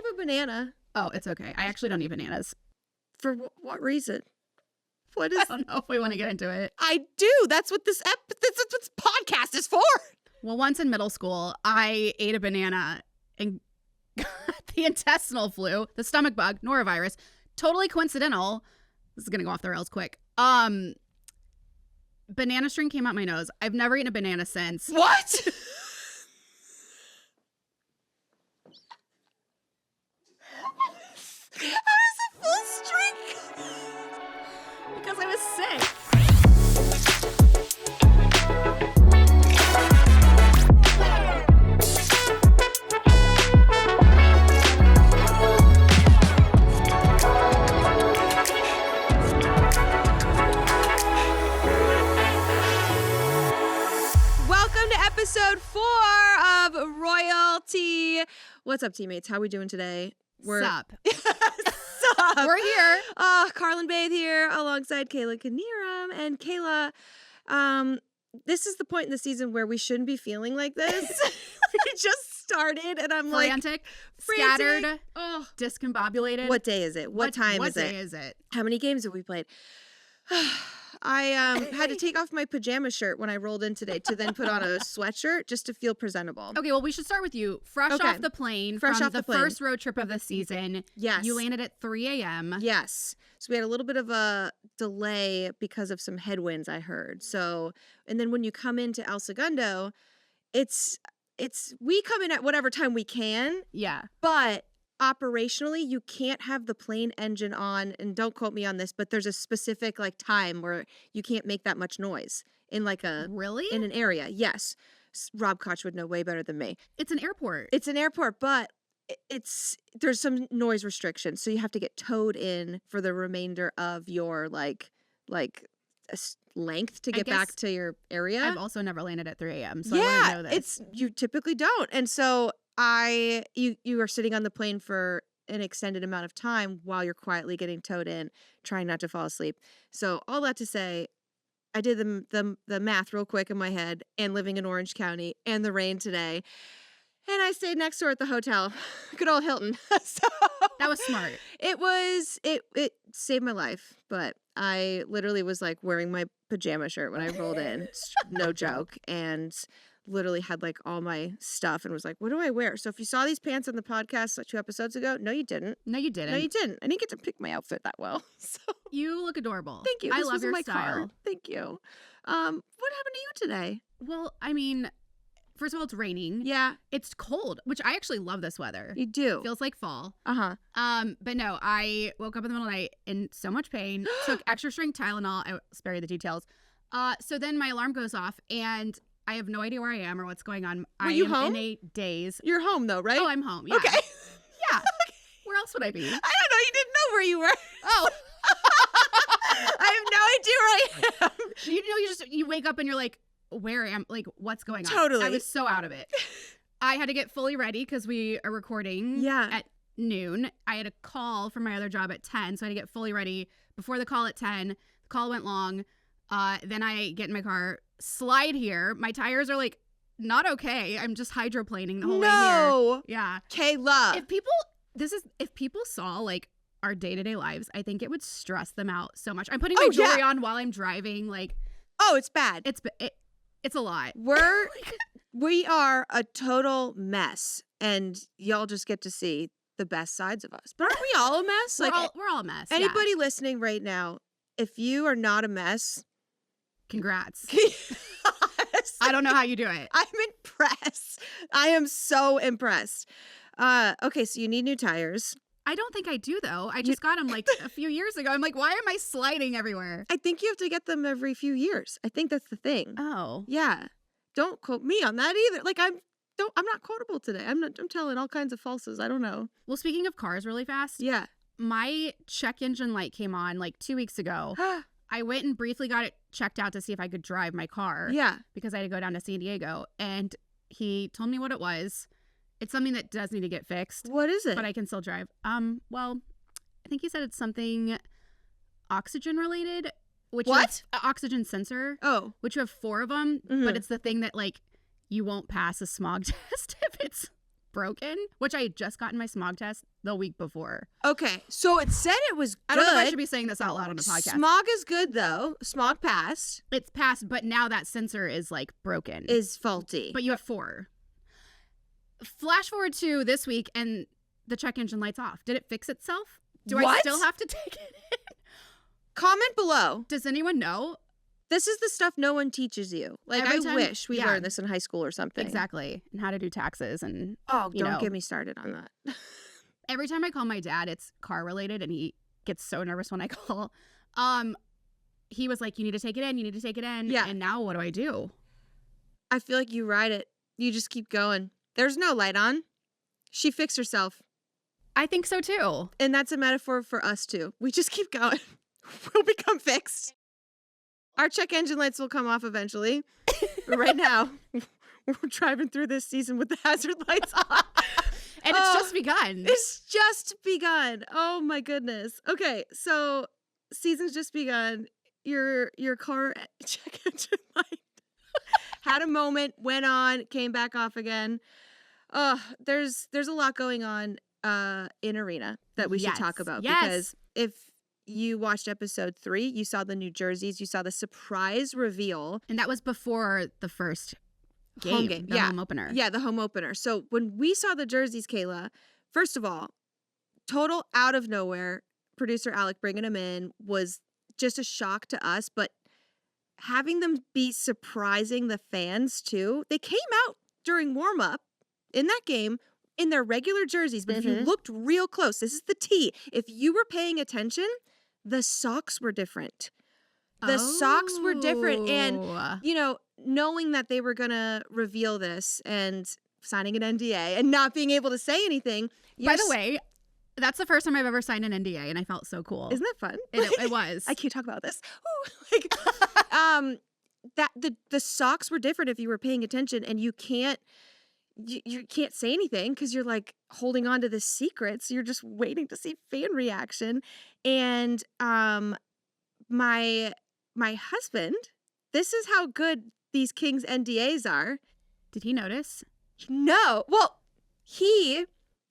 have a banana. Oh, it's okay. I actually don't eat bananas. For what reason? What is? I don't know if we want to get into it. I do. That's what this podcast is for. Well, once in middle school, I ate a banana and got the intestinal flu, the stomach bug, norovirus. Totally coincidental. This is going to go off the rails quick. Banana string came out my nose. I've never eaten a banana since. What? How is it full string? Because I was sick. Welcome to episode 4 of RoyalTea. What's up, teammates? How are we doing today? Sup. Sup. We're here. Carrlyn here alongside Kayla and Kayla. This is the point in the season where we shouldn't be feeling like this. We just started and I'm frantic, scattered, discombobulated. What day is it? What time what is it? What day is it? How many games have we played? I had to take off my pajama shirt when I rolled in today to then put on a sweatshirt just to feel presentable. Okay, well, we should start with you. Fresh off the plane from the first road trip of the season. Yes. You landed at 3 a.m. Yes. So we had a little bit of a delay because of some headwinds, I heard. So, and then when you come into El Segundo, we come in at whatever time we can. Yeah. But operationally, you can't have the plane engine on, and don't quote me on this, but there's a specific time where you can't make that much noise in in an area. Yes. Rob Koch would know way better than me. It's an airport. It's an airport, but there's some noise restrictions, so you have to get towed in for the remainder of your length to get back to your area. I've also never landed at 3 a.m. so I wouldn't know this. You typically don't, and so you are sitting on the plane for an extended amount of time while you're quietly getting towed in, trying not to fall asleep. So all that to say, I did the math real quick in my head, and living in Orange County and the rain today. And I stayed next door at the hotel. Good old Hilton. So that was smart. It saved my life. But I literally was wearing my pajama shirt when I rolled in. No joke. And literally had all my stuff and was like, what do I wear? So if you saw these pants on the podcast 2 episodes ago, no, you didn't. No, you didn't. No, you didn't. I didn't get to pick my outfit that well. So you look adorable. Thank you. I love your style. Card. Thank you. What happened to you today? Well, I mean, first of all, it's raining. Yeah. It's cold, which I actually love this weather. You do. Feels like fall. Uh-huh. But no, I woke up in the middle of the night in so much pain, took extra strength Tylenol. I spare you the details. So then my alarm goes off and I have no idea where I am or what's going on. Were you home? In a daze. You're home though, right? Oh, I'm home. Yeah. Okay. Yeah. Okay. Where else would I be? I don't know. You didn't know where you were. Oh. I have no idea where I am. You wake up and you're like, where am what's going on? Totally. I was so out of it. I had to get fully ready because we are recording at noon. I had a call from my other job at 10, so I had to get fully ready before the call at 10. The call went long. Then I get in my car, slide here. My tires are not okay. I'm just hydroplaning the whole way here. No. Yeah. Kayla. If people saw our day-to-day lives, I think it would stress them out so much. I'm putting my jewelry on while I'm driving. Oh, it's bad. It's a lot. We are a total mess, and y'all just get to see the best sides of us. But aren't we all a mess? We're all a mess. Anybody listening right now, if you are not a mess, congrats. I don't know how you do it. I'm impressed. I am so impressed. Okay, so you need new tires. I don't think I do, though. I just got them a few years ago. I'm why am I sliding everywhere? I think you have to get them every few years. I think that's the thing. Oh. Yeah. Don't quote me on that either. I'm not quotable today. I'm telling all kinds of falses. I don't know. Well, speaking of cars really fast. Yeah. My check engine light came on 2 weeks ago. I went and briefly got it checked out to see if I could drive my car. Yeah. Because I had to go down to San Diego. And he told me what it was. It's something that does need to get fixed. What is it? But I can still drive. Well, I think he said it's something oxygen related. What? Oxygen sensor. Oh. Which you have 4 of them. Mm-hmm. But it's the thing that you won't pass a smog test if it's broken, which I had just gotten my smog test the week before. Okay, so it said it was good. I don't know if I should be saying this out loud on the podcast. Smog is good, though. Smog passed. It's passed, but now that sensor is like broken. Is faulty. But you have 4. Flash forward to this week and the check engine light's off. Did it fix itself? Do I still have to take it in? Comment below. Does anyone know? This is the stuff no one teaches you. Like, I wish we learned this in high school or something. Exactly. And how to do taxes and, don't get me started on that. Every time I call my dad, it's car related, and he gets so nervous when I call. He was like, you need to take it in. You need to take it in. Yeah. And now what do I do? I feel like you ride it. You just keep going. There's no light on. She fixed herself. I think so too. And that's a metaphor for us too. We just keep going. We'll become fixed. Our check engine lights will come off eventually. But right now, we're driving through this season with the hazard lights on. And it's just begun. It's just begun. Oh my goodness. Okay, so season's just begun. Your car check engine light had a moment, went on, came back off again. There's a lot going on in Arena that we should talk about. Because if you watched episode 3, you saw the new jerseys, you saw the surprise reveal. And that was before the first home game. The home opener. Yeah, the home opener. So when we saw the jerseys, Kayla, first of all, total out of nowhere, producer Alec bringing them in was just a shock to us. But having them be surprising the fans too, they came out during warm-up in that game in their regular jerseys. But if you looked real close, this is the T. If you were paying attention, the socks were different. The socks were different. And, knowing that they were going to reveal this and signing an NDA and not being able to say anything. By the way, that's the first time I've ever signed an NDA, and I felt so cool. Isn't that fun? It was. I can't talk about this. That the socks were different if you were paying attention, and you can't say anything because you're like holding on to the secrets. You're just waiting to see fan reaction. And my husband, this is how good these Kings NDAs are. Did he notice? No. Well, he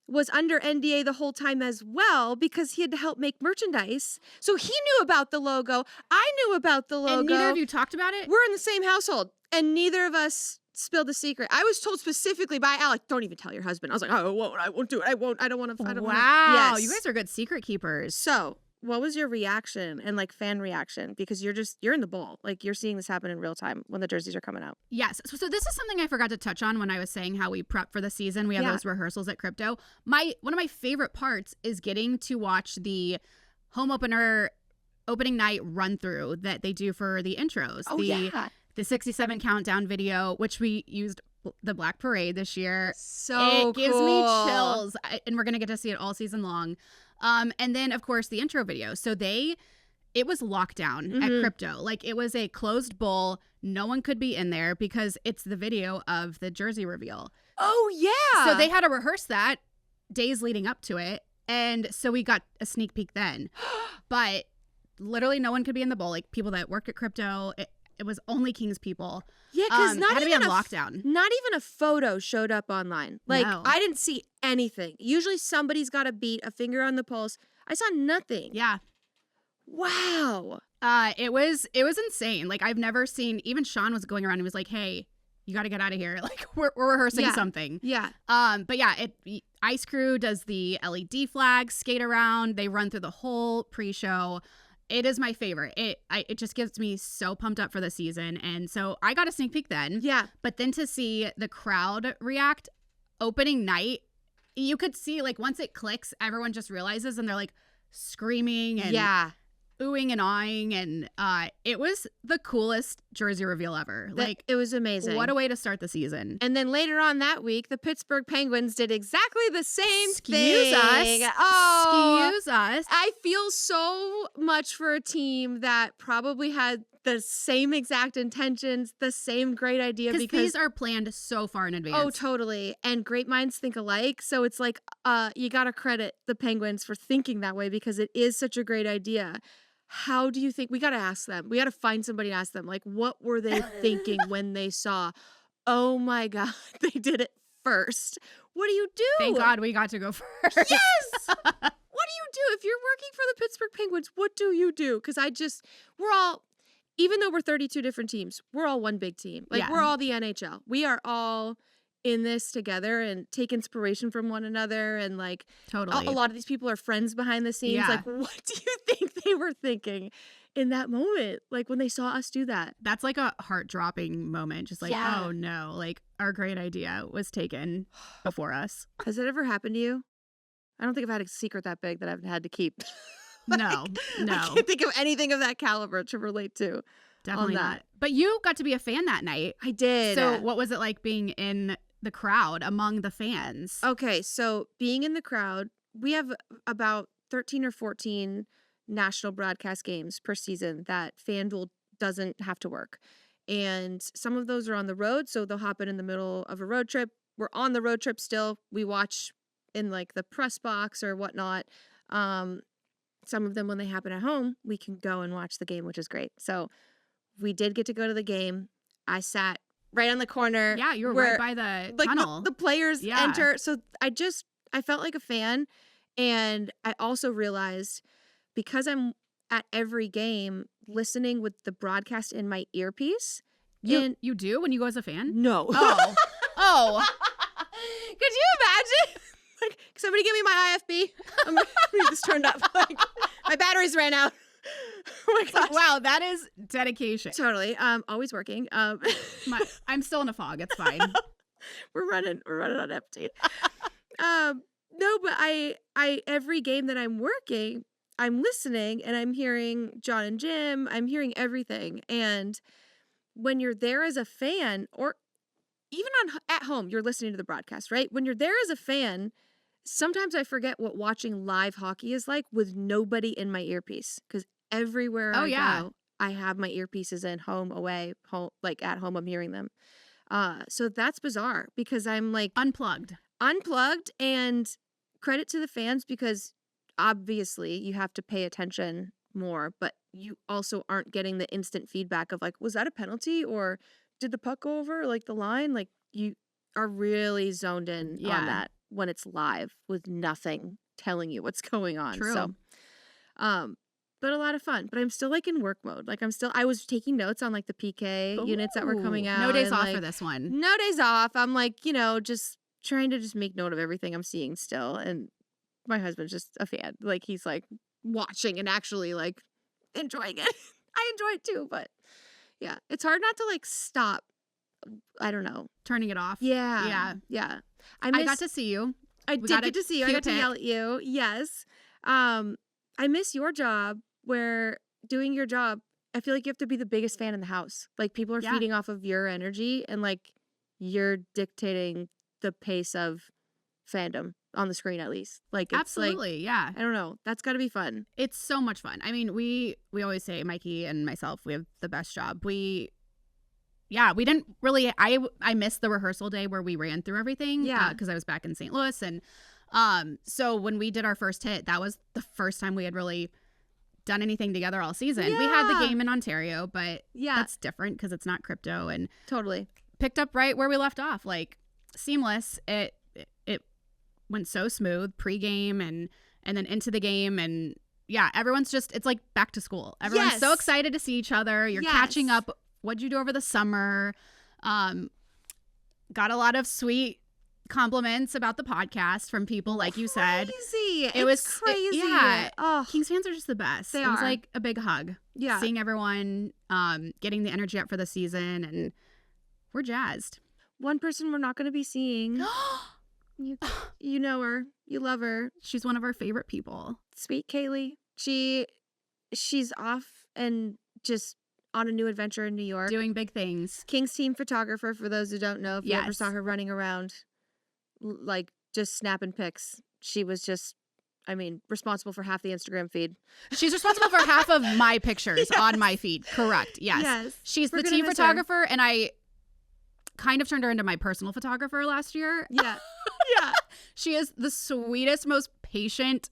was under NDA the whole time as well because he had to help make merchandise. So he knew about the logo. I knew about the logo. And neither of you talked about it? We're in the same household, and neither of us spilled the secret. I was told specifically by Alec, don't even tell your husband. I was like, I won't do it. I won't. I don't want to. Wow. Yes. You guys are good secret keepers. So what was your reaction and like fan reaction? Because you're in the bowl. Like you're seeing this happen in real time when the jerseys are coming out. Yes. So this is something I forgot to touch on when I was saying how we prep for the season. We have those rehearsals at Crypto. One of my favorite parts is getting to watch the home opening night run through that they do for the intros. The 67 countdown video, which we used the Black Parade this year. So it gives me chills, and we're gonna get to see it all season long. And then of course the intro video. So it was lockdown at Crypto. Like it was a closed bowl. No one could be in there because it's the video of the jersey reveal. Oh yeah. So they had to rehearse that days leading up to it, and so we got a sneak peek then. But literally no one could be in the bowl. Like people that worked at Crypto. It was only Kings people. Yeah, because it had to be on lockdown. Not even a photo showed up online. Like I didn't see anything. Usually somebody's got a beat, a finger on the pulse. I saw nothing. Yeah. Wow. It was insane. Like I've never seen. Even Sean was going around and was like, "Hey, you got to get out of here. Like we're rehearsing something." Yeah. But yeah, Ice Crew does the LED flags, skate around. They run through the whole pre-show. It is my favorite. It just gets me so pumped up for the season. And so I got a sneak peek then. Yeah. But then to see the crowd react opening night, you could see like once it clicks, everyone just realizes and they're like screaming and oohing and awing. And it was the coolest jersey reveal ever. Like it was amazing. What a way to start the season. And then later on that week, the Pittsburgh Penguins did exactly the same Excuse thing. us. Oh, excuse us. I feel so much for a team that probably had the same exact intentions, the same great idea. Because these are planned so far in advance. Oh, totally. And great minds think alike. So it's like you got to credit the Penguins for thinking that way because it is such a great idea. How do you think? We got to ask them. We got to find somebody to ask them. Like, what were they thinking when they saw, oh my God, they did it first. What do you do? Thank God we got to go first. Yes! What do you do? If you're working for the Pittsburgh Penguins, what do you do? Because we're all, even though we're 32 different teams, we're all one big team. Like, we're all the NHL. We are all in this together and take inspiration from one another. And, like, totally. A lot of these people are friends behind the scenes. Like, what do you think they were thinking in that moment? Like, when they saw us do that. That's like a heart-dropping moment. Just like, oh, no. Like, our great idea was taken before us. Has it ever happened to you? I don't think I've had a secret that big that I've had to keep. No. I can't think of anything of that caliber to relate to. Definitely not. But you got to be a fan that night. I did. So what was it like being in the crowd among the fans? Okay, so being in the crowd, we have about 13 or 14 national broadcast games per season that FanDuel doesn't have to work. And some of those are on the road, so they'll happen in the middle of a road trip. We're on the road trip still. We watch in like the press box or whatnot. Some of them, when they happen at home, we can go and watch the game, which is great. So we did get to go to the game. I sat right on the corner. Yeah, you were right by the tunnel. The players enter. So I felt like a fan. And I also realized, because I'm at every game listening with the broadcast in my earpiece. You do when you go as a fan? No. Oh. Could you imagine? Like, somebody give me my IFB. I'm gonna need this turned up. Like, my batteries ran out. Oh my gosh. Wow, that is dedication. Totally. Always working. I'm still in a fog. It's fine. We're running on empty. No, but I every game that I'm working, I'm listening and I'm hearing John and Jim. I'm hearing everything. And when you're there as a fan, or even at home, you're listening to the broadcast, right? When you're there as a fan, sometimes I forget what watching live hockey is like with nobody in my earpiece, because everywhere I go, I have my earpieces in, home, away, home, like at home, I'm hearing them. So that's bizarre, because I'm like unplugged, and credit to the fans, because obviously you have to pay attention more, but you also aren't getting the instant feedback of like, was that a penalty, or did the puck go over like the line? Like, you are really zoned in on that when it's live with nothing telling you what's going on. True. So, but a lot of fun. But I'm still like in work mode. Like, I was taking notes on like the PK units that were coming out. No days off like, for this one. No days off. I'm like, just trying to just make note of everything I'm seeing still. And my husband's just a fan. Like, he's like watching and actually like enjoying it. I enjoy it too, but yeah, it's hard not to like stop. I don't know. Turning it off. Yeah. I got to see you. I did get to see you. I got to yell at you. Yes. I miss your job, where doing your job, I feel like you have to be the biggest fan in the house. Like, people are feeding off of your energy, and like you're dictating the pace of fandom on the screen, at least. Like, it's absolutely, I don't know. That's got to be fun. It's so much fun. I mean, we always say, Mikey and myself, we have the best job. We didn't really. I missed the rehearsal day where we ran through everything. Yeah, because I was back in St. Louis, and so when we did our first hit, that was the first time we had really done anything together all season. We had the game in Ontario, but that's different because it's not crypto, and totally picked up right where we left off, like seamless. It went so smooth pregame and then into the game, and everyone's just, it's like back to school. Everyone's so excited to see each other. You're catching up. What'd you do over the summer? Got a lot of sweet compliments about the podcast from people, like you said. It was crazy. Kings fans are just the best. It was like a big hug. Yeah. Seeing everyone getting the energy up for the season, and we're jazzed. One person we're not going to be seeing. You know her. You love her. She's one of our favorite people. Sweet Kaylee. She's off and just on a new adventure in New York. Doing big things. Kings team photographer, for those who don't know. If you ever saw her running around, like, just snapping pics. She was just, responsible for half the Instagram feed. She's responsible for half of my pictures on my feed. Correct. Yes. She's the team photographer, and I kind of turned her into my personal photographer last year. Yeah. She is the sweetest, most patient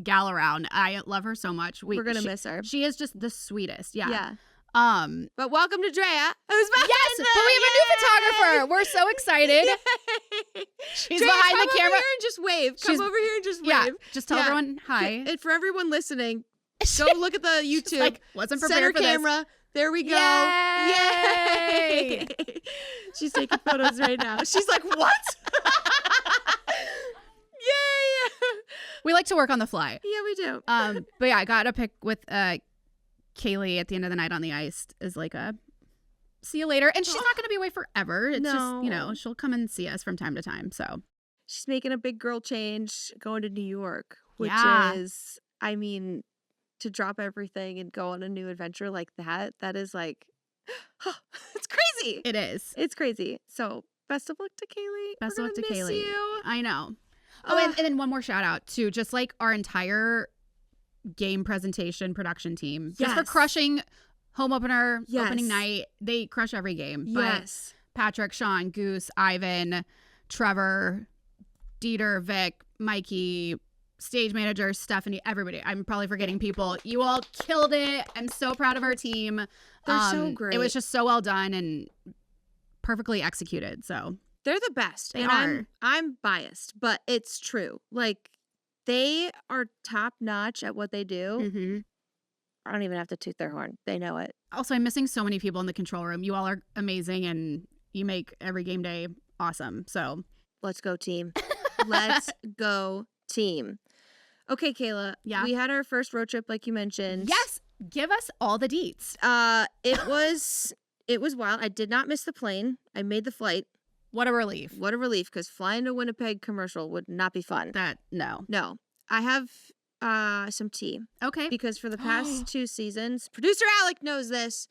gal around. I love her so much. We're going to miss her. She is just the sweetest. Yeah. But welcome to Drea, who's behind yes, but we have a new photographer. We're so excited. Yay. She's Drea, behind come the camera. over here and just wave. Come over here and just wave. Yeah, just tell everyone hi. And for everyone listening, go look at the YouTube. Like, wasn't prepared Center for camera. this. There we go. Yay! She's taking photos right now. She's like, what? Yay! We like to work on the fly. Yeah, we do. But yeah, I got a pic with Kaylee at the end of the night on the ice as like a see you later. And she's not going to be away forever. It's just, you know, she'll come and see us from time to time. So she's making a big girl change going to New York, which is, I mean, to drop everything and go on a new adventure like that is like, it's crazy. It is. It's crazy. So best of luck to Kaylee. Best of luck to Kaylee. You. I know. Oh, and then one more shout out to just like our entire game presentation production team. Just for crushing home opener, opening night. They crush every game. Yes. But Patrick, Sean, Goose, Ivan, Trevor, Dieter, Vic, Mikey, stage manager, Stephanie, everybody. I'm probably forgetting people. You all killed it. I'm so proud of our team. They're so great. It was just so well done and perfectly executed. So they're the best. They are. I'm biased, but it's true. Like, they are top notch at what they do. Mm-hmm. I don't even have to toot their horn. They know it. Also, I'm missing so many people in the control room. You all are amazing, and you make every game day awesome. So let's go, team. Let's go, team. Okay, Kayla. Yeah. We had our first road trip, like you mentioned. Yes. Give us all the deets. It was wild. I did not miss the plane. I made the flight. What a relief. What a relief, because flying to Winnipeg commercial would not be fun. No. I have some tea. Okay. Because for the past 2 seasons, producer Alec knows this,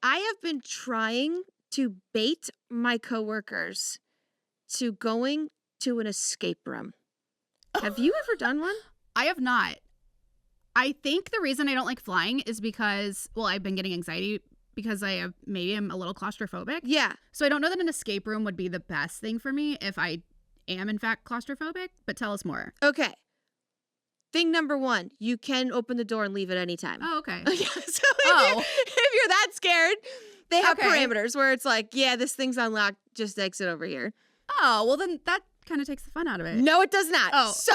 I have been trying to bait my coworkers to going to an escape room. Have you ever done one? I have not. I think the reason I don't like flying is because, well, I've been getting anxiety because I am a little claustrophobic. Yeah. So I don't know that an escape room would be the best thing for me if I am in fact claustrophobic, but tell us more. Okay. Thing number 1, you can open the door and leave at any time. Oh, okay. So if you're that scared, they have parameters where it's like, yeah, this thing's unlocked, just exit over here. Oh, well then that kind of takes the fun out of it. No, it does not. Oh. So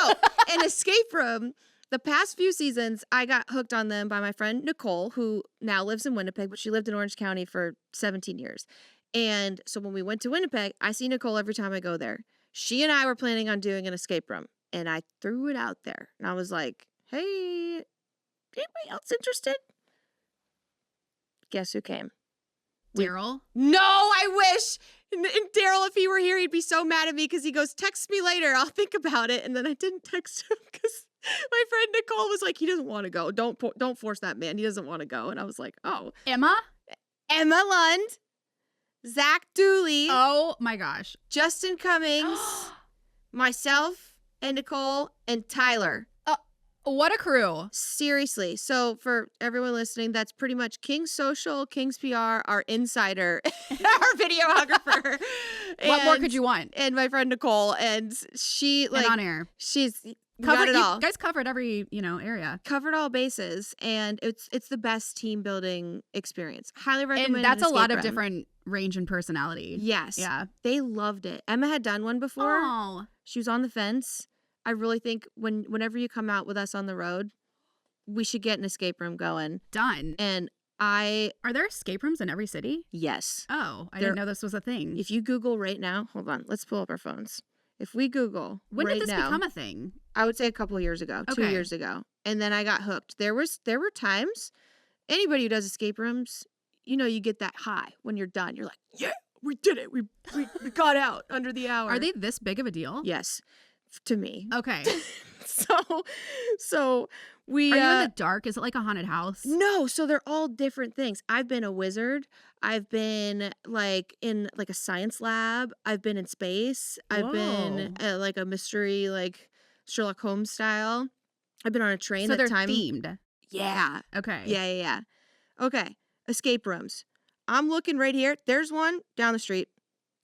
an escape room, the past few seasons, I got hooked on them by my friend Nicole, who now lives in Winnipeg, but she lived in Orange County for 17 years. And so when we went to Winnipeg, I see Nicole every time I go there. She and I were planning on doing an escape room, and I threw it out there. And I was like, hey, anybody else interested? Guess who came? Daryl? No, I wish. And Daryl, if he were here, he'd be so mad at me because he goes, text me later. I'll think about it. And then I didn't text him because my friend Nicole was like, he doesn't want to go. Don't force that man. He doesn't want to go. And I was like, oh. Emma Lund, Zach Dooley. Oh my gosh. Justin Cummings, myself and Nicole and Tyler. What a crew. Seriously. So for everyone listening, that's pretty much King's Social, King's PR, our insider, our videographer. What more could you want? And my friend Nicole. And she and on air. She's got it all. You guys covered every, area. Covered all bases. And it's the best team building experience. Highly recommend. And that's a lot of different range and personality. Yes. Yeah. They loved it. Emma had done one before. Oh. She was on the fence. I really think whenever you come out with us on the road, we should get an escape room going. Done. And Are there escape rooms in every city? Yes. Oh, I didn't know this was a thing. If you Google right now, hold on, let's pull up our phones. If we Google when right did this now, become a thing? I would say a couple of years ago, 2 years ago. And then I got hooked. There were times, anybody who does escape rooms, you get that high when you're done. You're like, yeah, we did it. We got out under the hour. Are they this big of a deal? Yes. To me. Okay. So we Are you in the dark? Is it like a haunted house? No, so they're all different things. I've been a wizard. I've been like in like a science lab. I've been in space. I've been like a mystery, like Sherlock Holmes style. I've been on a train. So they're themed. Yeah. Okay. Yeah. Okay. Escape rooms. I'm looking right here. There's one down the street.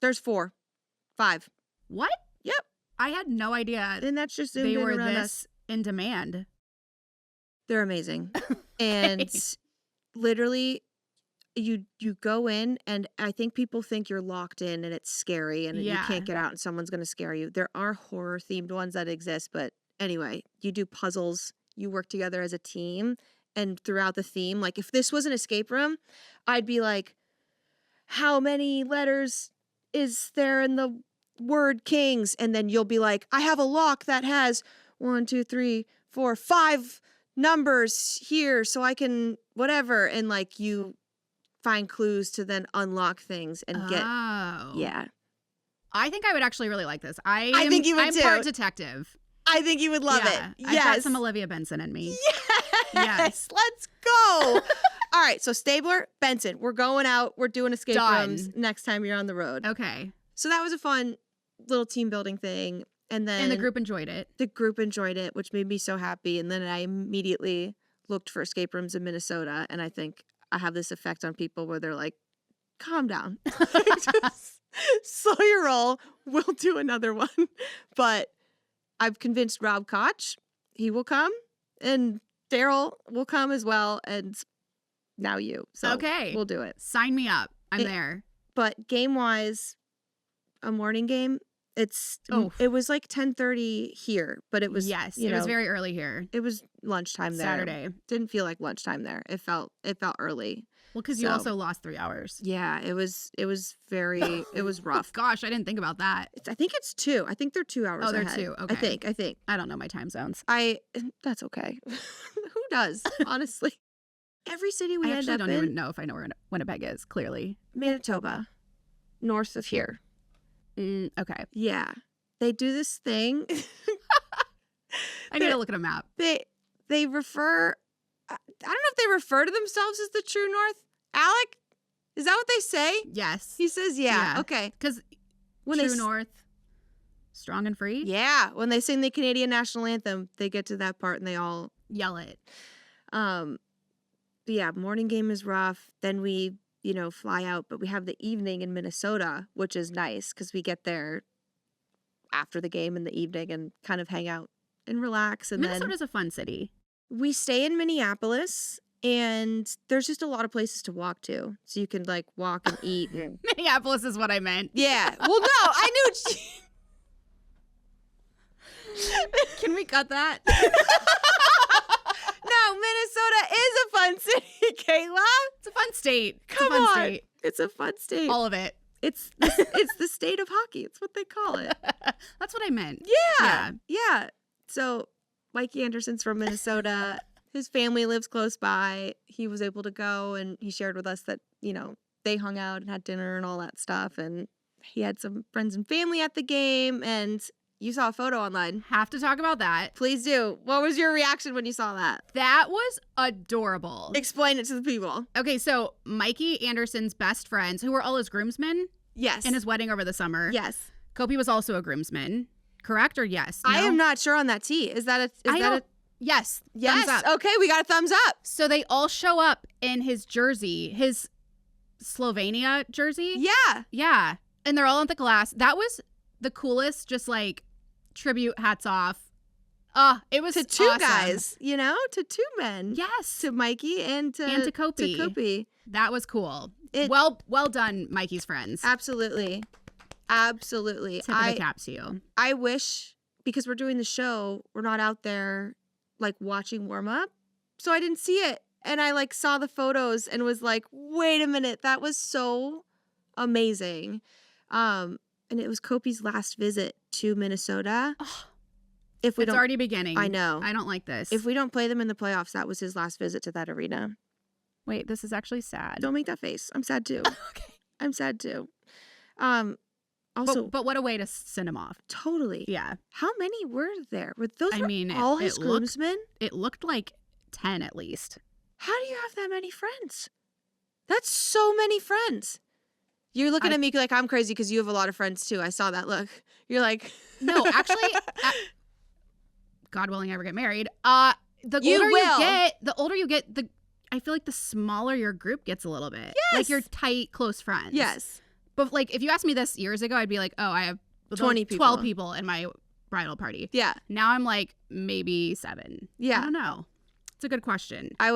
There's 4, 5. What? Yep. I had no idea. And that's just they were around this us. in demand. They're amazing. And literally you go in, and I think people think you're locked in and it's scary and you can't get out and someone's going to scare you. There are horror themed ones that exist, but anyway, you do puzzles, you work together as a team, and throughout the theme, like if this was an escape room, I'd be like, how many letters is there in the word kings? And then you'll be like, I have a lock that has 1, 2, 3, 4, 5 numbers here, so I can whatever, and like you find clues to then unlock things and get. Yeah. I think I would actually really like this. I think you would I'm too. part detective. I think you would love it. I've got some Olivia Benson in me. Yes. Let's go. All right. So Stabler, Benson, we're going out. We're doing escape rooms next time you're on the road. Okay. So that was a fun little team building thing. And then the group enjoyed it. The group enjoyed it, which made me so happy. And then I immediately looked for escape rooms in Minnesota. And I think I have this effect on people where they're like, calm down. Just slow your roll. We'll do another one. But I've convinced Rob Koch. He will come. And Daryl will come as well. And now you. So okay. We'll do it. Sign me up. I'm there. But game-wise, a morning game, it was like 10:30 here, but it was it was very early here. It was lunchtime there. Saturday. Didn't feel like lunchtime there. It felt early. Well, because you also lost 3 hours. Yeah, it was rough. Gosh, I didn't think about that. I think it's 2. I think they're 2 hours ahead. They're 2. Okay. I think. I don't know my time zones. That's okay. Who does, honestly? Every city we end up in. I don't even know if I know where Winnipeg is, clearly. Manitoba. North of here. Okay. Yeah. They do this thing. I need to look at a map. They refer, I don't know if they refer to themselves as the True North. Alec, is that what they say? Yes. He says, yeah. Okay. Because True North, strong and free? Yeah. When they sing the Canadian national anthem, they get to that part and they all yell it. Yeah, morning game is rough. Then we fly out, but we have the evening in Minnesota, which is nice because we get there after the game in the evening and kind of hang out and relax. And Minnesota's a fun city. We stay in Minneapolis, and there's just a lot of places to walk to. So you can like walk and eat. Minneapolis is what I meant. Yeah. Well, no, I knew. Can we cut that? No, Minnesota is a fun city, Kayla. It's a fun state. Come on. It's a fun state. All of it. It's the state of hockey. It's what they call it. That's what I meant. Yeah. So Mikey Anderson's from Minnesota. His family lives close by. He was able to go, and he shared with us that, they hung out and had dinner and all that stuff. And he had some friends and family at the game, and you saw a photo online. Have to talk about that. Please do. What was your reaction when you saw that? That was adorable. Explain it to the people. Okay, so Mikey Anderson's best friends, who were all his groomsmen. Yes. In his wedding over the summer. Yes. Kopi was also a groomsman. Correct or yes? No? I am not sure on that T. Is that a Yes. Yes. Thumbs up. Okay, we got a thumbs up. So they all show up in his jersey, his Slovenia jersey. Yeah. Yeah. And they're all on the glass. That was the coolest, just like tribute, hats off. It was to two awesome. guys, to 2 men. Yes. To Mikey and to Kopi. That was cool. Well done, Mikey's friends. Absolutely. Tip of the cap to you. I wish, because we're doing the show, we're not out there like watching warm up. So I didn't see it. And I like saw the photos and was like, wait a minute, that was so amazing. And it was Kopi's last visit to Minnesota. Oh, it's already beginning. I know. I don't like this. If we don't play them in the playoffs, that was his last visit to that arena. Wait, this is actually sad. Don't make that face. I'm sad too. Okay. I'm sad too. Also, but what a way to send him off. Totally. Yeah. How many were there? Were those all his groomsmen? It looked like 10 at least. How do you have that many friends? That's so many friends. You're looking at me like I'm crazy because you have a lot of friends too. I saw that look. You're like, no, actually, God willing, I ever get married. The older you get, I feel like the smaller your group gets a little bit. Yes. Like your tight, close friends. Yes. But like if you asked me this years ago, I'd be like, oh, I have 12 people in my bridal party. Yeah. Now I'm like maybe 7. Yeah. I don't know. It's a good question. I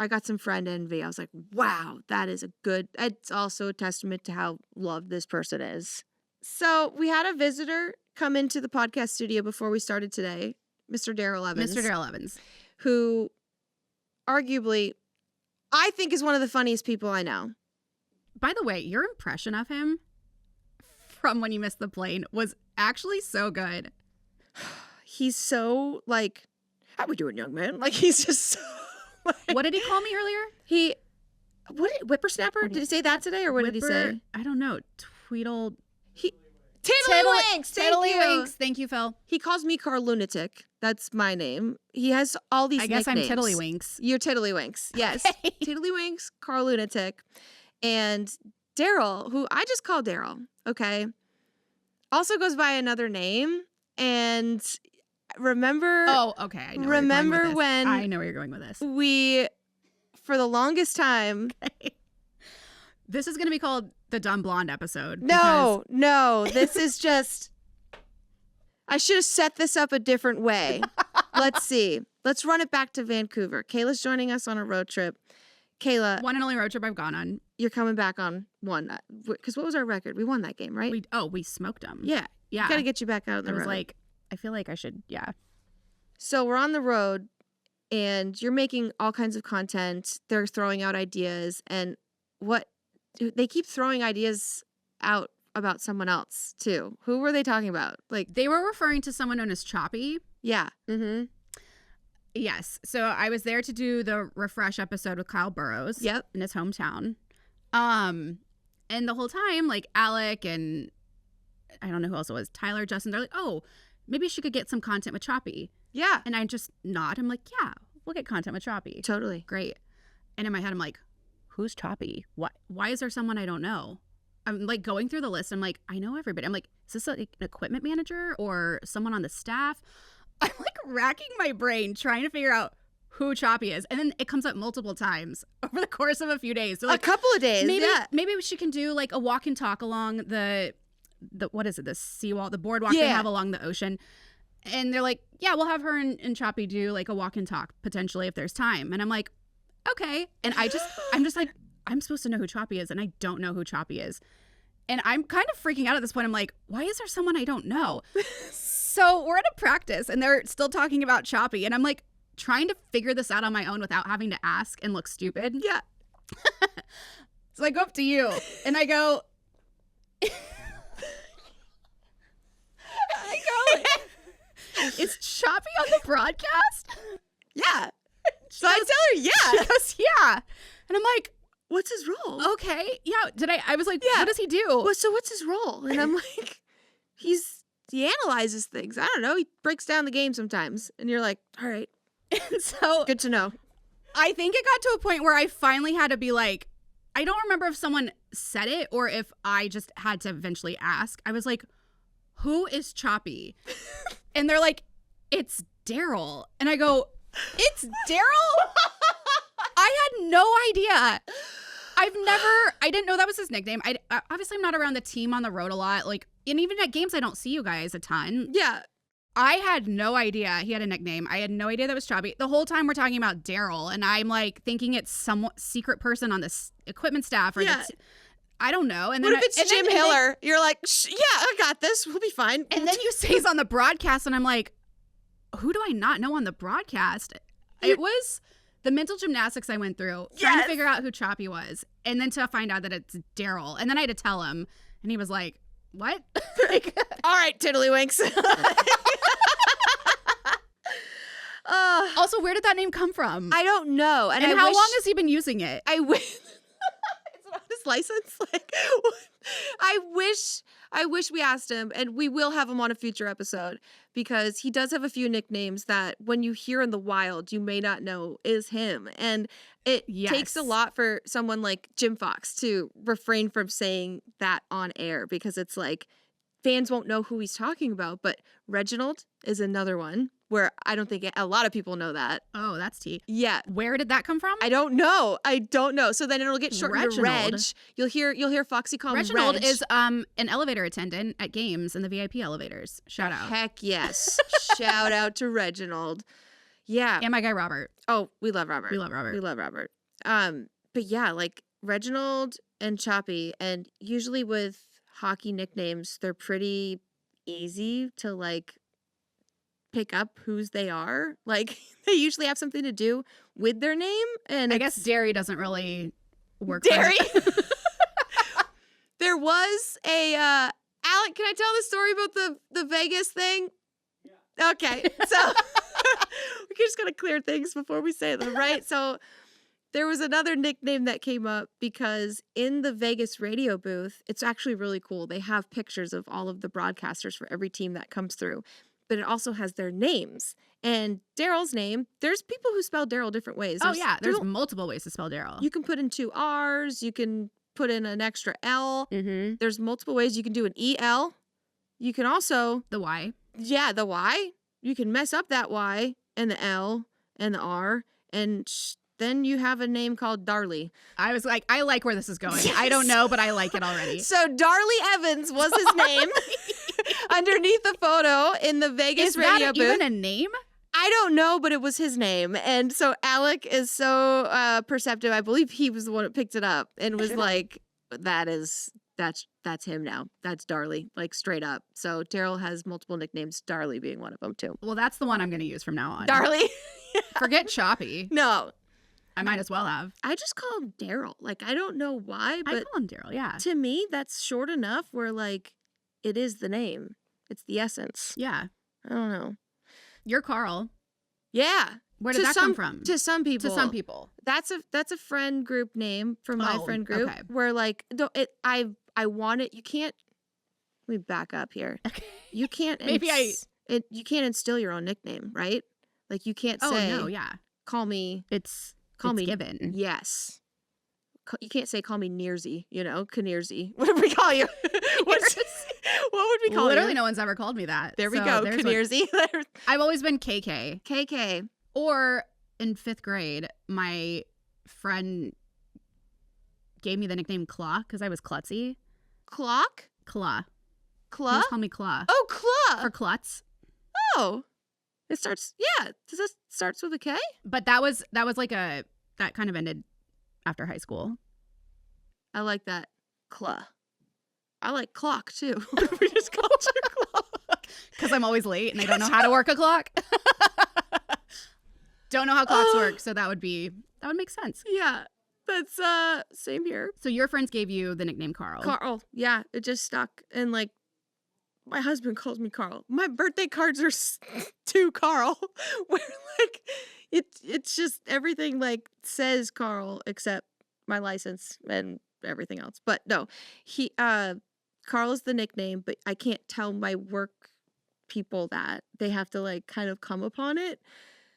got some friend envy. I was like, wow, it's also a testament to how loved this person is. So we had a visitor come into the podcast studio before we started today, Mr. Darryl Evans. Mr. Darryl Evans. Who arguably I think is one of the funniest people I know. By the way, your impression of him from when you missed the plane was actually so good. He's so like, how we doing, young man? Like, he's just so like, what did he call me earlier? Whippersnapper? Did he say that today, or what did he say? I don't know. Tweedle. Tiddlywinks! Tiddlywinks! Thank you, Phil. He calls me Carl Lunatic. That's my name. He has all these nicknames. I guess I'm Tiddlywinks. You're Tiddlywinks. Yes. Okay. Tiddlywinks, Carl Lunatic. And Darryl, who I just call Darryl, okay, also goes by another name. And remember... Oh, okay. I know remember when... I know where you're going with this. We, for the longest time... Okay. This is going to be called the Dumb Blonde episode. No. This is just... I should have set this up a different way. Let's see. Let's run it back to Vancouver. Kayla's joining us on a road trip. Kayla. One and only road trip I've gone on. You're coming back on one. Because what was our record? We won that game, right? We smoked them. Yeah. Yeah. Got to get you back out on the road. I was like, I feel like I should, yeah. So we're on the road, and you're making all kinds of content. They're throwing out ideas, and they keep throwing ideas out about someone else too. Who were they talking about? Like, they were referring to someone known as Choppy. Yeah. Mm-hmm. Yes. So I was there to do the Refresh episode with Kyle Burrows. Yep. In his hometown. And the whole time, like, Alec and I don't know who else it was, Tyler, Justin, they're like, oh, maybe she could get some content with Choppy. Yeah. And I just nod. I'm like, yeah, we'll get content with Choppy. Totally. Great. And in my head, I'm like, who's Choppy? Why is there someone I don't know? I'm like going through the list. I'm like, I know everybody. I'm like, is this an equipment manager or someone on the staff? I'm like racking my brain trying to figure out who Choppy is. And then it comes up multiple times over the course of a few days. So like, a couple of days. Maybe she can do like a walk and talk along the what is it? The seawall, the boardwalk they have along the ocean. And they're like, yeah, we'll have her and Choppy do like a walk and talk potentially if there's time. And I'm like, okay. And I'm just like, I'm supposed to know who Choppy is, and I don't know who Choppy is. And I'm kind of freaking out at this point. I'm like, why is there someone I don't know? So we're at a practice, and they're still talking about Choppy. And I'm like trying to figure this out on my own without having to ask and look stupid. Yeah. So I go up to you, and I go, is Choppy on the broadcast? Yeah. So I tell her, yeah. She goes, yeah. And I'm like, what's his role? Okay. Yeah. I was like, what does he do? Well, so what's his role? And I'm like, he analyzes things. I don't know. He breaks down the game sometimes. And you're like, all right. And so good to know. I think it got to a point where I finally had to be like, I don't remember if someone said it or if I just had to eventually ask. I was like, who is Choppy? And they're like, it's Darryl. And I go, it's Darryl? I had no idea. I didn't know that was his nickname. Obviously, I'm not around the team on the road a lot. Like, and even at games, I don't see you guys a ton. Yeah. I had no idea he had a nickname. I had no idea that was Choppy. The whole time we're talking about Darryl, and I'm like thinking it's some secret person on this equipment staff. Or I don't know. And then what if it's Jim Hiller? You're like, yeah, I got this. We'll be fine. And then you say he's on the broadcast, and I'm like, who do I not know on the broadcast? It was the mental gymnastics I went through trying to figure out who Choppy was, and then to find out that it's Darryl. And then I had to tell him, and he was like, what? Like, all right, Tiddlywinks. Also, where did that name come from? I don't know. And how long has he been using it? I wish it's not his license. Like, I wish we asked him, and we will have him on a future episode because he does have a few nicknames that when you hear in the wild, you may not know is him. And it takes a lot for someone like Jim Fox to refrain from saying that on air because it's like fans won't know who he's talking about. But Reginald is another one where I don't think a lot of people know that. Oh, that's T. Yeah. Where did that come from? I don't know. So then it'll get shortened to Reg. You'll hear Foxy call him Reginald Reg. is an elevator attendant at games in the VIP elevators. Shout out. Heck yes. Shout out to Reginald. Yeah. And my guy Robert. Oh, we love Robert. We love Robert. We love Robert. But yeah, like Reginald and Choppy, and usually with hockey nicknames, they're pretty easy to like pick up whose they are. Like they usually have something to do with their name. And I guess Derry doesn't really work. Derry. There was a Alec, can I tell the story about the Vegas thing? Yeah. Okay. So we just gotta clear things before we say them, right? So there was another nickname that came up because in the Vegas radio booth, it's actually really cool. They have pictures of all of the broadcasters for every team that comes through, but it also has their names. And Daryl's name, there's people who spell Daryl different ways. There's multiple ways to spell Daryl. You can put in 2 R's. You can put in an extra L. Mm-hmm. There's multiple ways. You can do an EL. You can also... The Y. Yeah, the Y. You can mess up that Y and the L and the R and... Then you have a name called Darley. I was like, I like where this is going. Yes. I don't know, but I like it already. So Darley Evans was his name underneath the photo in the Vegas radio booth. Is that even a name? I don't know, but it was his name. And so Alec is so perceptive. I believe he was the one that picked it up and was like, that's him now. That's Darley, like straight up. So Daryl has multiple nicknames, Darley being one of them too. Well, that's the one I'm going to use from now on. Darley. Yeah. Forget Choppy. No. I might as well have. I just call him Daryl. Like, I don't know why, but I call him Daryl, yeah. To me, that's short enough where, like, it is the name. It's the essence. Yeah. I don't know. You're Carl. Yeah. Where did that come from? To some people. To some people. That's a friend group name from my friend group. Okay. Where, like, I want it. You can't. Let me back up here. Okay. You can't. You can't instill your own nickname, right? Like, you can't say. Oh, no, yeah. Call me. Call me given. Yes. You can't say call me Nearsy, Knearsy. What do we call you? What would we call you? Literally no one's ever called me that. There we go, Knearsy. I've always been KK. KK. Or in 5th grade, my friend gave me the nickname Claw because I was klutzy. Clock? Claw. Claw? He just called me Claw. Oh, Claw. For klutz. Oh. It starts, does this starts with a K? But that was like that kind of ended after high school. I like that. Claw. I like clock too. What if we just called you clock? Because I'm always late and I don't know how to work a clock. Don't know how clocks work, so that would make sense. Yeah. That's same here. So your friends gave you the nickname Carl. Carl, yeah. It just stuck. And like my husband calls me Carl. My birthday cards are to Carl. Where like it's just everything like says Carl except my license and everything else. But no, Carl is the nickname, but I can't tell my work people that. They have to like kind of come upon it.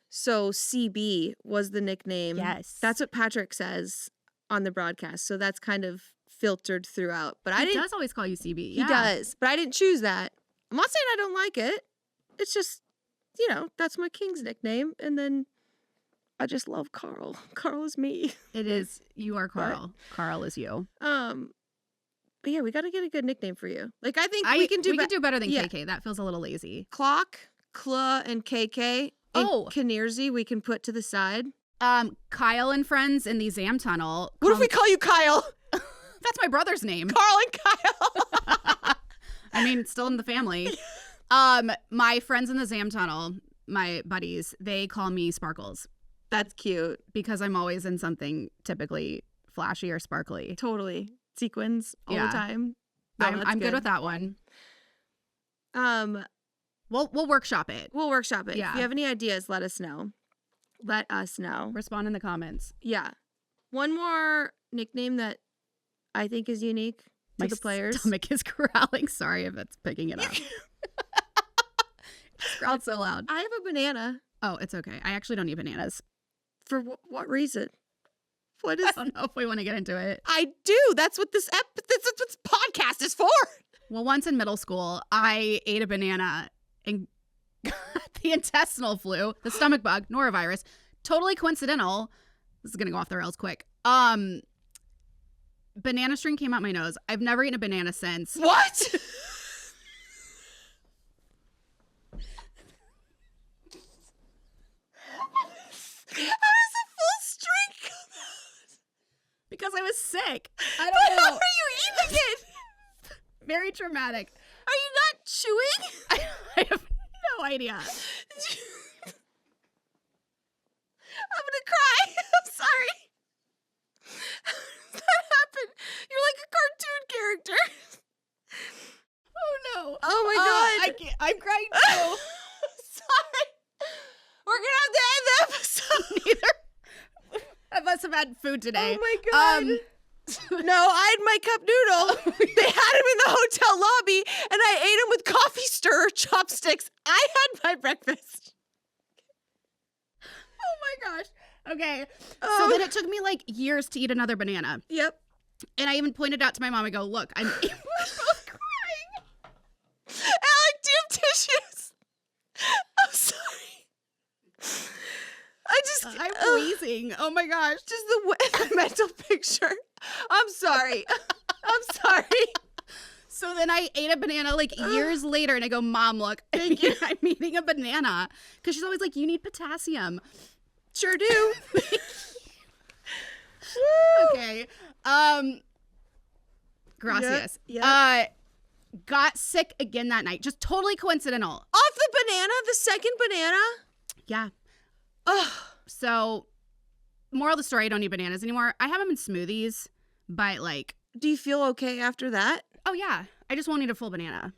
So CB was the nickname. Yes. That's what Patrick says on the broadcast. So that's kind of filtered throughout. But he does always call you CB. He does. But I didn't choose that. I'm not saying I don't like it. It's just, that's my king's nickname. And then I just love Carl. Carl is me. It is. You are Carl. But, Carl is you. But yeah, we got to get a good nickname for you. Like, I think we can do better than KK. That feels a little lazy. Clock, Claw, and KK. And Knearsy we can put to the side. Kyle and friends in the Zam Tunnel. What if we call you Kyle? That's my brother's name. Carl and Kyle. I mean, still in the family. My friends in the Zam Tunnel, my buddies, they call me Sparkles. That's cute. Because I'm always in something typically flashy or sparkly. Totally. Sequins all the time. No, I'm good with that one. We'll workshop it. We'll workshop it. Yeah. If you have any ideas, let us know. Let us know. Respond in the comments. Yeah. One more nickname that I think is unique to the players. My stomach is growling. Sorry if it's picking it up. It just growled so loud. I have a banana. Oh, it's okay. I actually don't eat bananas. For what reason? I don't know if we want to get into it. I do. That's what this podcast is for. Well, once in middle school, I ate a banana and got the intestinal flu, the stomach bug, norovirus. Totally coincidental. This is going to go off the rails quick. Banana string came out my nose. I've never eaten a banana since. What? was sick. I But don't how know. are you eating it? Very traumatic. Are you not chewing? I have no idea. I'm gonna cry. I'm sorry. That happened. You're like a cartoon character. Oh no. Oh my god. I'm crying too. Sorry. We're gonna have to end the episode. Neither of us have had food today. Oh my god. No, I had my cup noodle. They had him in the hotel lobby, and I ate him with coffee stirrer chopsticks. I had my breakfast. Oh my gosh. Okay. Oh. So then it took me like years to eat another banana. Yep. And I even pointed out to my mom, I go, look, we're both crying. Alec, do you have tissues? I'm sorry. I'm wheezing. Oh my gosh. Just the mental picture. I'm sorry. I'm sorry. So then I ate a banana like years later and I go, Mom, look, I'm eating a banana. Because she's always like, you need potassium. Sure do. Okay. Gracias. Yep. Got sick again that night. Just totally coincidental. Off the banana? The second banana? Yeah. Ugh. So, moral of the story, I don't eat bananas anymore. I have them in smoothies, but like. Do you feel okay after that? Oh, yeah. I just won't eat a full banana.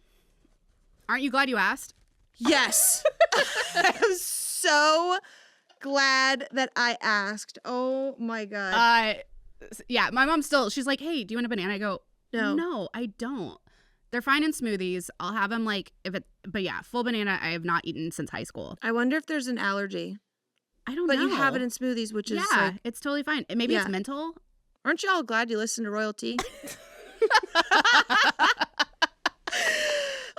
Aren't you glad you asked? Yes. I'm so glad that I asked. Oh my God. Yeah, my mom she's like, hey, do you want a banana? I go, No. No, I don't. They're fine in smoothies. I'll have them like, but yeah, full banana I have not eaten since high school. I wonder if there's an allergy. I don't But know. you have it in smoothies, which is yeah, like, it's totally fine. Maybe Yeah. it's mental. aren't y'all glad you listen to RoyalTea?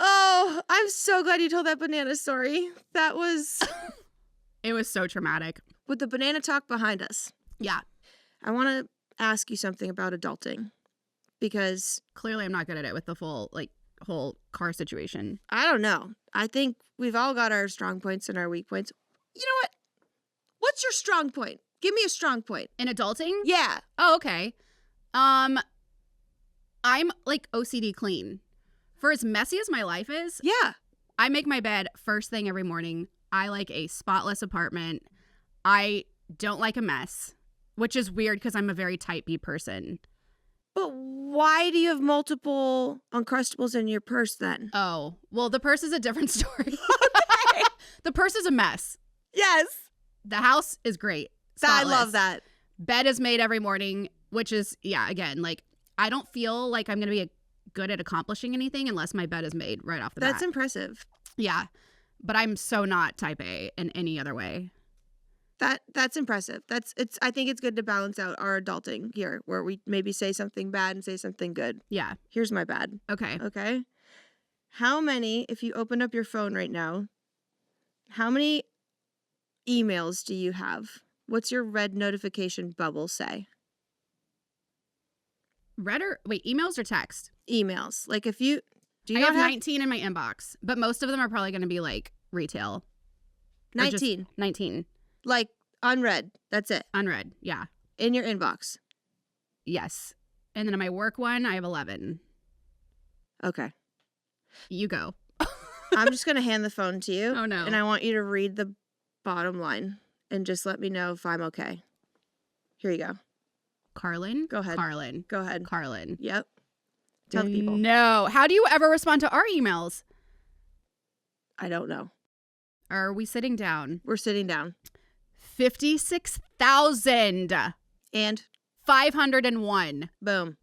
Oh, I'm so glad you told that banana story. That was It was so traumatic. with the banana talk behind us. Yeah. I want to ask you something about adulting because Clearly I'm not good at it with the whole car situation. I don't know. I think we've all got our strong points and our weak points. You know what? What's your strong point? Give me a strong point. In adulting? Yeah. Oh, okay. I'm like OCD clean. For as messy as my life is, Yeah. I make my bed first thing every morning. I like a spotless apartment. I don't like a mess, which is weird because I'm a very type B person. But why do you have multiple Uncrustables in your purse then? Oh, well, the purse is a different story. The purse is a mess. Yes. The house is great. I Spotless. love that. Bed is made every morning, which is, yeah, again, like, I don't feel like I'm going to be good at accomplishing anything unless my bed is made right off the bat. That's impressive. Yeah. But I'm so not type A in any other way. That's impressive. I think it's good to balance out our adulting here where we maybe say something bad and say something good. Yeah. Here's my bad. Okay. Okay. How many, if you open up your phone right now, how many emails do you have? What's your red notification bubble say? Emails or text? Emails. Like if you, do you I not have have 19 in my inbox, but most of them are probably going to be like retail. Or just 19? 19. Like unread. That's it. Unread. Yeah. In your inbox. Yes. And then on my work one, I have 11. Okay. You go. I'm just going to hand the phone to you. Oh, no. And I want you to read the bottom line and just let me know if I'm okay. Here you go. Carrlyn? Go ahead. Carrlyn. Go ahead. Carrlyn. Yep. Tell the people. No. How do you ever respond to our emails? I don't know. Are we sitting down? We're sitting down. 56,501. And boom.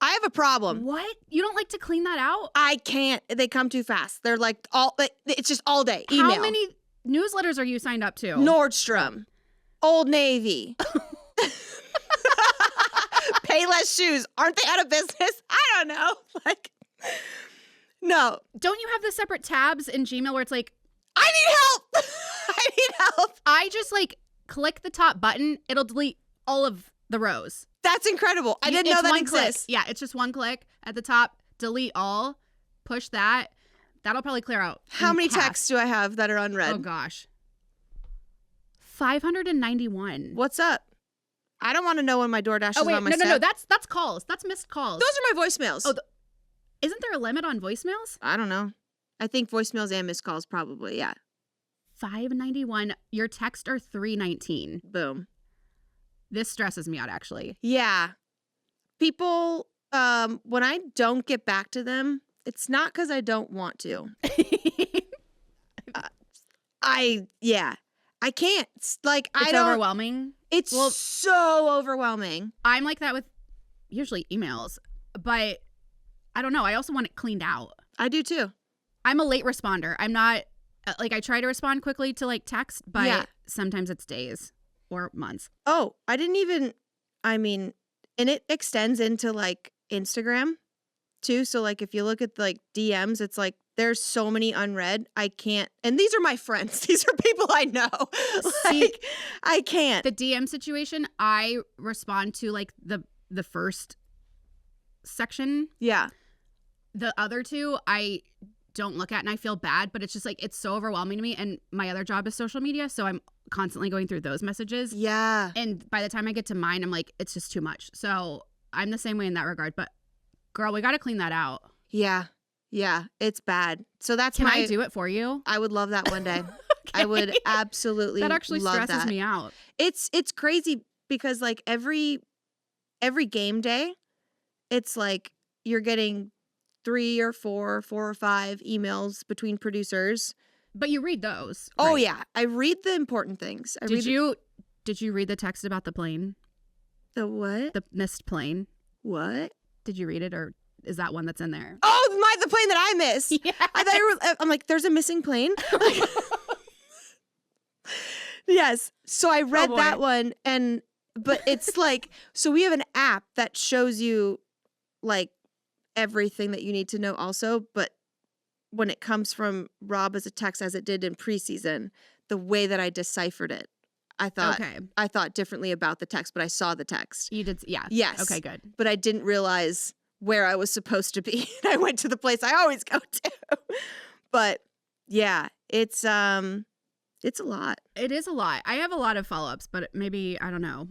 I have a problem. What? You don't like to clean that out? I can't. They come too fast. They're like it's just all day. Email. How many newsletters are you signed up to? Nordstrom. Old Navy. Payless shoes. Aren't they out of business? I don't know. Like, no. Don't you have the separate tabs in Gmail where it's like, I need help. I need help. I just like click the top button. It'll delete all of the rows. That's incredible. I didn't know that exists. Yeah, it's just one click at the top. Delete all. Push that. That'll probably clear out. How many half. texts do I have that are unread? Oh, gosh. 591. What's up? I don't want to know when my DoorDash Oh is wait, on my no. That's calls. That's missed calls. Those are my voicemails. Oh, isn't there a limit on voicemails? I don't know. I think voicemails and missed calls probably. Yeah. $5.91. Your texts are $3.19. Boom. This stresses me out, actually. Yeah. People, when I don't get back to them, it's not because I don't want to. I can't. It's like, it's overwhelming. It's so overwhelming. I'm like that with usually emails, but I don't know. I also want it cleaned out. I do too. I'm a late responder. I'm not, like, I try to respond quickly to, like, text, but sometimes it's days or months. Oh, and it extends into, like, Instagram too. So, like, if you look at, like, DMs, it's like, there's so many unread. I can't. And these are my friends. These are people I know. See, like, I can't. The DM situation, I respond to, like, the first section. Yeah. The other two, I don't look at and I feel bad, but it's just like, it's so overwhelming to me. And my other job is social media, so I'm constantly going through those messages. Yeah. And by the time I get to mine, I'm like, it's just too much. So I'm the same way in that regard. But girl, we got to clean that out. Yeah. Yeah. It's bad. So that's Can I do it for you? I would love that one day. Okay. I would absolutely that actually love stresses me out. It's crazy because, like, every game day, it's like you're getting 3 or 4 or 5 emails between producers. But you read those. Oh, right? yeah. I read the important things. Did you read the text about the plane? The what? The missed plane. What? Did you read it, or is that one that's in there? Oh, the plane that I missed. Yeah. I thought I'm like, there's a missing plane. Yes. So I read that one, but it's like, so we have an app that shows you, like, everything that you need to know also, but when it comes from Rob as a text, as it did in preseason, the way that I deciphered it, I thought differently about the text, but I saw the text. You did, yeah. Yes. Okay, good. But I didn't realize where I was supposed to be. I went to the place I always go to. But yeah, it's a lot. It is a lot. I have a lot of follow-ups, but maybe, I don't know.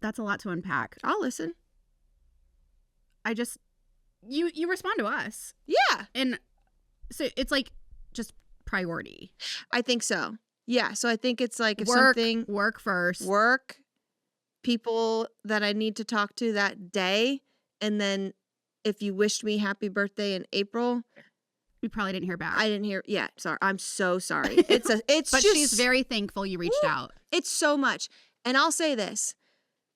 That's a lot to unpack. I'll listen. You respond to us. Yeah. And so it's like just priority. I think so. Yeah. So I think it's like if work first. Work, people that I need to talk to that day. And then if you wished me happy birthday in April. We probably didn't hear back. I didn't hear. Yeah. Sorry. I'm so sorry. But she's very thankful you reached out. It's so much. And I'll say this.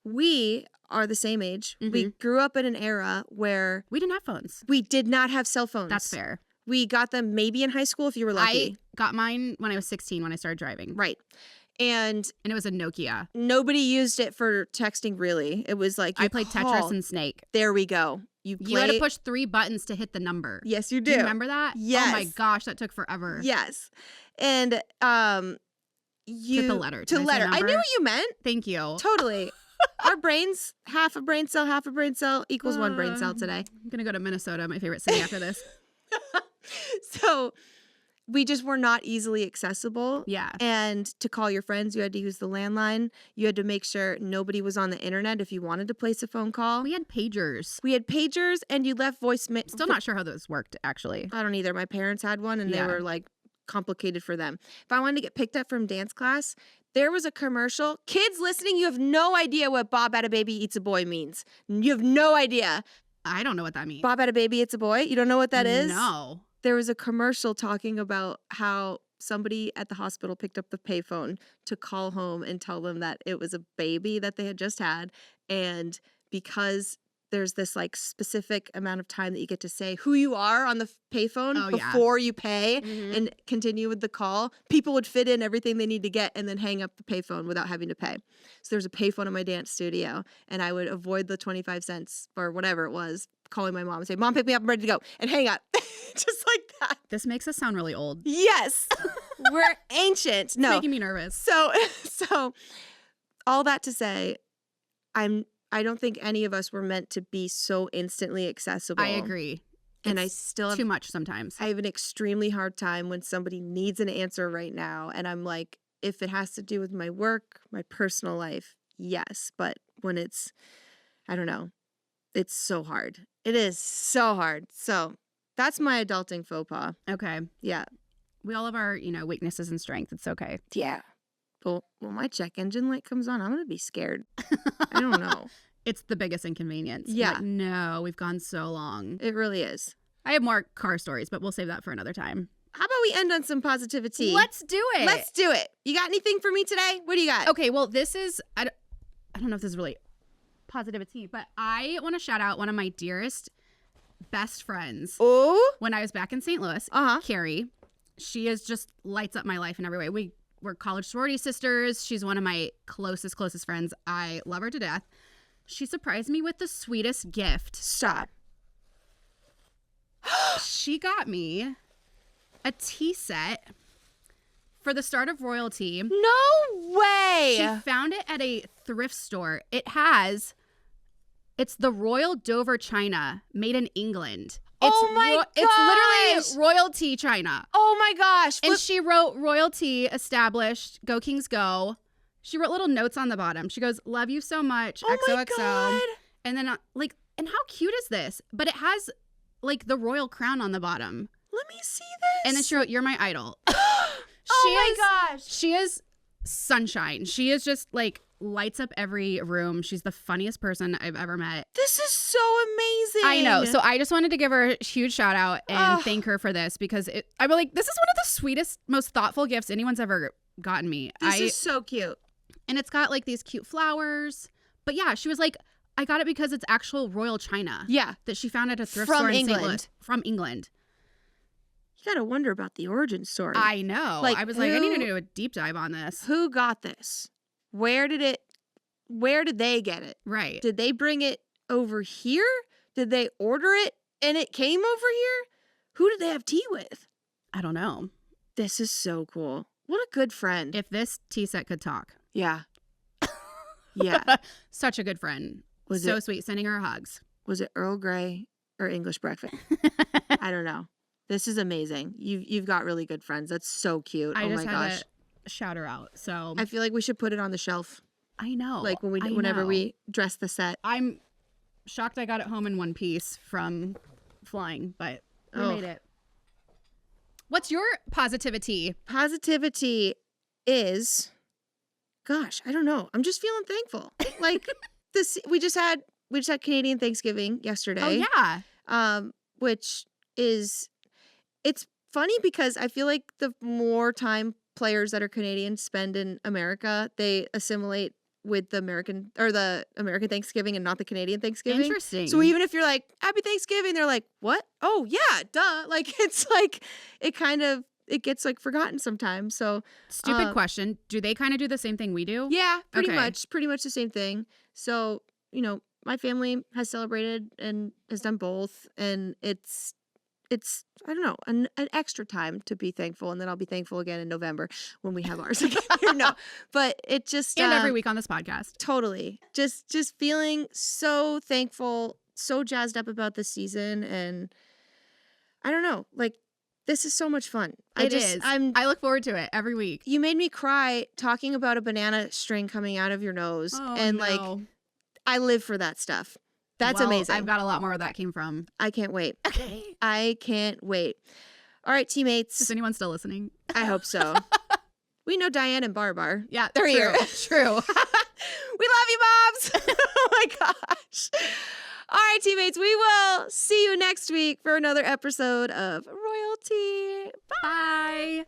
We are the same age. Mm-hmm. We grew up in an era where we didn't have phones. We did not have cell phones. That's fair. We got them maybe in high school if you were lucky. I got mine when I was 16 when I started driving. Right. And it was a Nokia. Nobody used it for texting, really. It was like I played Tetris and Snake. There we go. You had to push 3 buttons to hit the number. Yes, you do. Do you remember that? Yes. Oh my gosh, that took forever. Yes. And to the letter. To letter. I knew what you meant. Thank you. Totally. Our brains, half a brain cell equals 1 brain cell today. I'm going to go to Minnesota, my favorite city after this. So we just were not easily accessible. Yeah. And to call your friends, you had to use the landline. You had to make sure nobody was on the internet if you wanted to place a phone call. We had pagers. And you left voicemail. Still not sure how those worked, actually. I don't either. My parents had one, and they were, like, complicated for them. If I wanted to get picked up from dance class, there was a commercial. Kids listening, you have no idea what Bob Had a Baby Eats a Boy means. You have no idea. I don't know what that means. Bob Had a Baby Eats a Boy? You don't know what that is? No. There was a commercial talking about how somebody at the hospital picked up the payphone to call home and tell them that it was a baby that they had just had. And because there's this, like, specific amount of time that you get to say who you are on the payphone before you pay and continue with the call, people would fit in everything they need to get and then hang up the payphone without having to pay. So there's a payphone in my dance studio, and I would avoid the 25 cents or whatever it was, calling my mom and say, "Mom, pick me up, I'm ready to go," and hang up. Just like that. This makes us sound really old. Yes. We're ancient. No. It's making me nervous. So all that to say, I don't think any of us were meant to be so instantly accessible. I agree. And I still have too much sometimes. I have an extremely hard time when somebody needs an answer right now. And I'm like, if it has to do with my work, my personal life, yes. But when it's, I don't know. It's so hard. It is so hard. So that's my adulting faux pas. Okay. Yeah. We all have our, weaknesses and strengths. It's okay. Yeah. Well, when my check engine light comes on, I'm going to be scared. I don't know. It's the biggest inconvenience. Yeah. Like, no, we've gone so long. It really is. I have more car stories, but we'll save that for another time. How about we end on some positivity? Let's do it. Let's do it. You got anything for me today? What do you got? Okay, well, this is, I don't know if this is really positivity, but I want to shout out one of my dearest best friends. Oh? When I was back in St. Louis, Carrie. She is just lights up my life in every way. We're college sorority sisters. She's one of my closest friends. I love her to death. She surprised me with the sweetest gift. Stop. She got me a tea set for the start of RoyalTea. No way. She found it at a thrift store. It's the Royal Dover China, made in England. It's literally RoyalTea China. Oh my gosh. And she wrote RoyalTea established, go Kings go. She wrote little notes on the bottom. She goes, love you so much, oh XOXO. My God. And then and how cute is this? But it has the royal crown on the bottom. Let me see this. And then she wrote, you're my idol. Oh my gosh. She is sunshine. She is just lights up every room. She's the funniest person I've ever met. This is so amazing. I know. So I just wanted to give her a huge shout out and thank her for this because this is one of the sweetest, most thoughtful gifts anyone's ever gotten me. This is so cute. And it's got these cute flowers. But yeah, she was like, I got it because it's actual royal china. Yeah. That she found at a thrift store in St. Louis. From England. You gotta wonder about the origin story. I know. I was I need to do a deep dive on this. Who got this? Where did they get it? Right. Did they bring it over here? Did they order it and it came over here? Who did they have tea with? I don't know. This is so cool. What a good friend. If this tea set could talk. Yeah. Yeah. Such a good friend. Was so sweet. Sending her hugs. Was it Earl Grey or English breakfast? I don't know. This is amazing. You've got really good friends. That's so cute. Oh my gosh. To shout her out. So I feel like we should put it on the shelf. I know. Whenever we dress the set. I'm shocked I got it home in one piece from flying, but we made it. What's your positivity? Positivity is, gosh, I don't know. I'm just feeling thankful. We just had Canadian Thanksgiving yesterday. Oh yeah. Which is, it's funny because I feel like the more time players that are Canadian spend in America, they assimilate with the American Thanksgiving and not the Canadian Thanksgiving. Interesting. So even if you're like, happy Thanksgiving, they're like, what? Oh yeah, duh. It's it gets forgotten sometimes. So stupid question. Do they kind of do the same thing we do? Yeah, pretty much the same thing. So, my family has celebrated and has done both, and it's I don't know, an extra time to be thankful, and then I'll be thankful again in November when we have ours again. No, but it just and every week on this podcast. Totally, just feeling so thankful, so jazzed up about this season, and I don't know, this is so much fun. I look forward to it every week. You made me cry talking about a banana string coming out of your nose, and I live for that stuff. That's amazing. I've got a lot more where that came from. I can't wait. Okay. I can't wait. All right, teammates. Is anyone still listening? I hope so. We know Diane and Barbar. Yeah, they're here. True. We love you, Bobs. Oh my gosh. All right, teammates. We will see you next week for another episode of RoyalTea. Bye.